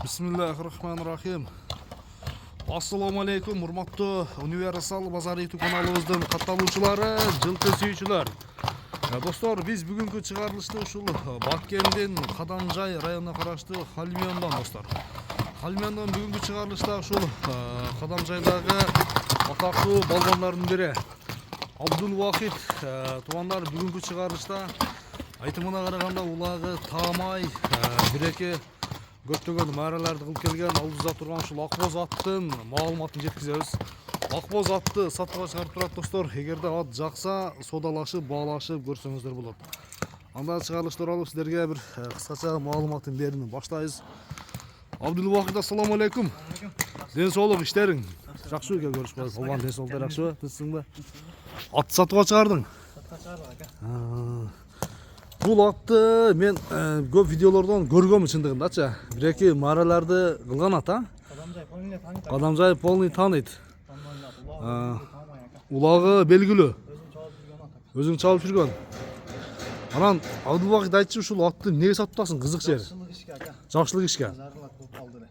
Bismillahirrahmanirrahim. Assalamu alaikum, hurmatlı Universal Bazar YouTube kanalımızdan katılımcıları, жылкы сүйүүчүлөр. Достор, biz бүгүнкү чыгарылышты ушул Баткендин Кадамжай районуна караштуу Халмиондон достор. Халмиондон бүгүнкү чыгарылышта ушул Кадамжайдагы атактуу балбондордун бири Абдулвахит туугандар бүгүнкү чыгарылышта айтымына караганда улагы таамай бир-эки көптөгөн маараларды кылып келген алдыбызда турган ушул Акбоз аттын маалыматын жеткизебиз. Акбоз атты сатууга чыгарып турат достор. Эгерде ат жакса, содалашып, баалашып көрсөңүздөр болот. Анда чыгарылыш тууралуу силерге бир кыскача маалыматын берүүнү баштайбыз. Абдулвахит, ассаламу алейкум. Ден соолук, иштериң жакшы экен көрүшпөй. Калган ден соолуктар жакшыбы? Тынчсыңбы? Ат сатууга чыгардың? Сатууга чыгардык ака. Бул атты мен көп видеолордон көргөм чындыгындачы. Бир-эки маараларды кылган ат, а? Кадамжай полный тааныйт. Улагы белгилүү. Өзүң чалып жүргөн. Анан Абдулвахит айтчы, ушул атты эмнеге сатып атасың? Кызык жери. Жакшылык ишке ака. Жакшылык ишке. Зарылат болуп калды эле.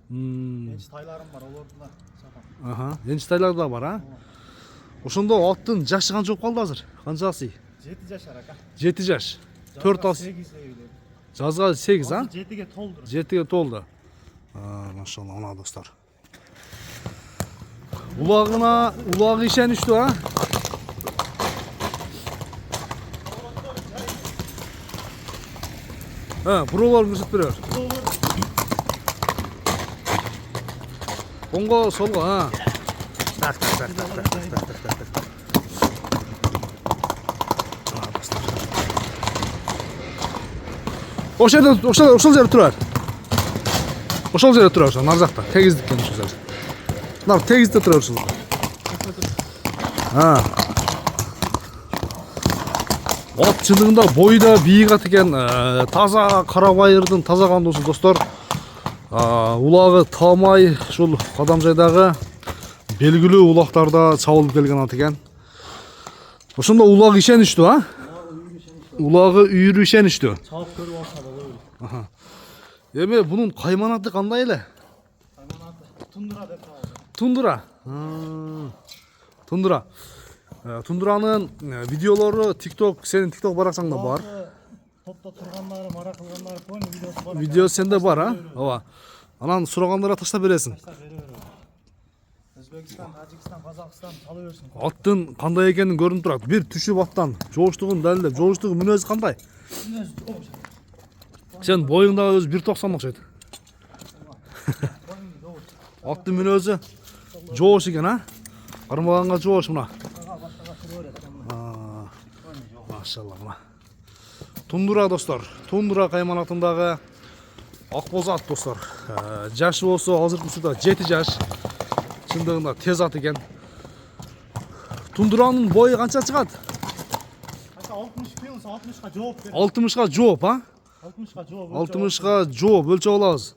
Энчи тайларым бар, олорду да сатам. Энчи тайлар да бар, а? Ошондо аттын жашы канча болуп калды азыр? Канчасы? 7 жашар ака. 7 жаш. 4 ас. Жазга 8, а? 7ге толду. 7ге толду. Машалла, мына достор. Улагы ишеничтүү, а? Буролор көрсөтүп берер. Оңго, солго, а? Так. Ошол жерде турар. Ошол жерде турар, ошол нар жакта. Тегиздиккен ошол жерде. Нар тегизде турар ошол. Ат чындыгында бойда бийик ат экен, таза кара байырдын таза кандуусу достор. Улагы таамай ушул Кадамжайдагы белгилүү улактарда чабылып келген ат экен. Ошондо улагы ишеничтүү, а? Улагы үйүрү ишеничтүү. Чалып көрүп алса болот. Эми бунун кайманаты кандай эле? Кайманаты тундура деп аталат. Тундура. Тундура. Тундуранын видеолору TikTok, сенин TikTok бараксаңда бар. Топто тургандары, мара кылгандары полный видеосу бар. Видео сенде бар, а? Ооба. Анан сурагандарға таштап бересиң. Өзбекстан, Тажикстан, Казакстан чала берсин. Аттын кандай экенин көрүнүп турат. Бир түшүп аттан жооштугун далилдеп, жооштугу мүнөзү кандай? Сен боюңдагы өзү 1.90 окшойт. Аттын мүнөзү жоош экен, а? Кармаганга жоош мына. Машалла мына. Тундура достор. Тундура кайманатындагы Акбоз ат достор. Жашы болсо азыркы учурда 7 жаш. Чындыгында тез ат экен. Тундуранын бою канча чыгат? 60 кг, 60га жооп берет. 60га жооп, а? 60га жооп. 60га жооп өлчөп алабыз.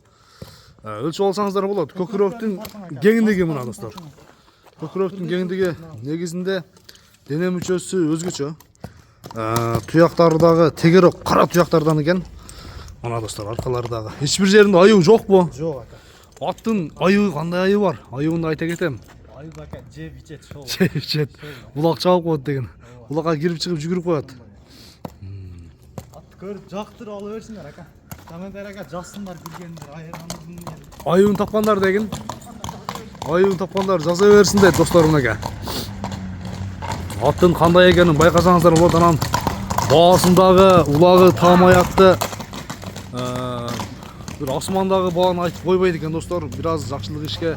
Өлчөп алсаңыздар болот. Көкүрөктүн кеңиндиги мына достор. Көкүрөктүн кеңиндиги негизинде дене мүчөсү өзгөчө. Туяктардагы тегерок кара туяктардан экен. Мына достор, аркалардагы. Эч бир жеринде аюу жокпу? Жок ака. Аттын аюу кандай аюу бар? Аюуну айта кетем. Аюу ака жеп ичет шол. Жеп ичет. Улак чабып коет деген. Улакка кирип чыгып жүгүрүп коет. Атты көрүп жактырып ала берсиңер ака. Комментарийга жазсындар билгендер, айыргандын. Аюун тапкандар деген. Аюун тапкандар жаза берсин дейт достор мынеке. Аттын кандай экенин байкасаңыздар болот. Анан баасындагы улагы таамай атты бир асмандагы бааны айтып койбойт экен достор. Бир аз жакшылык ишке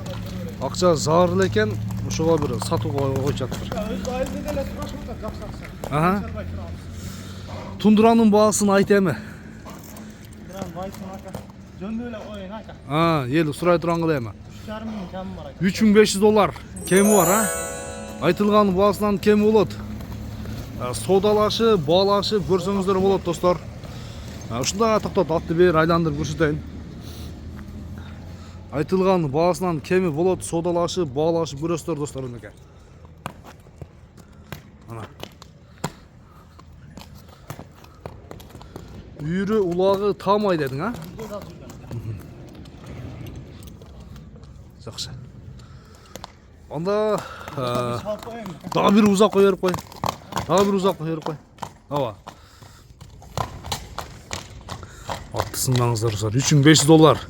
акча зарыл экен. Ошого бир сатууга коюп жатыр. Өз айылда эле турашмакта жакшы. Тундуранын баасын айт эми. Тундуран байсын ака. Жөндөө эле коюн ака. Эл сурай турган кыла эми. 3,5 миң кеми бар ака. $3500 кеми бар, а? Айтылган баасынан кеми болот. Содалашып, баалашып көрсөңүздөр болот достор. Ушунда токтоп атты бер айландырып көрсөтөйүн. Айтылган баасынан кеми болот, содалашып, баалашып көрөсүздөр достор мынеке. Ана. Үйүрү улагы таамай дедиң, а? Жақсы. Анда Салып коеюн. daha bir uzak koyarıp koy. Daha bir uzak koyarıp koy. Hava. Haklısındaңыздар достар. 3500 доллар.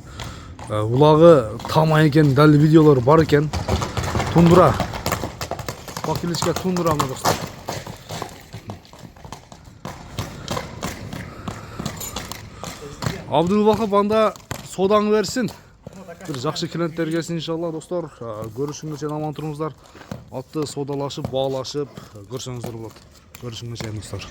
Улағы тамай екен, дәл видеолар бар екен. Тундура. Бакиличке тундура мына достар. Абдулвахып анда содаңы берсин. Bir жақсы клиенттер келсін иншалла достар. Көрішіңізше аман тұрыңыздар. Атты содалашып, бағалашып көрсеңіздер болады. Görüşmek üzere dostlar.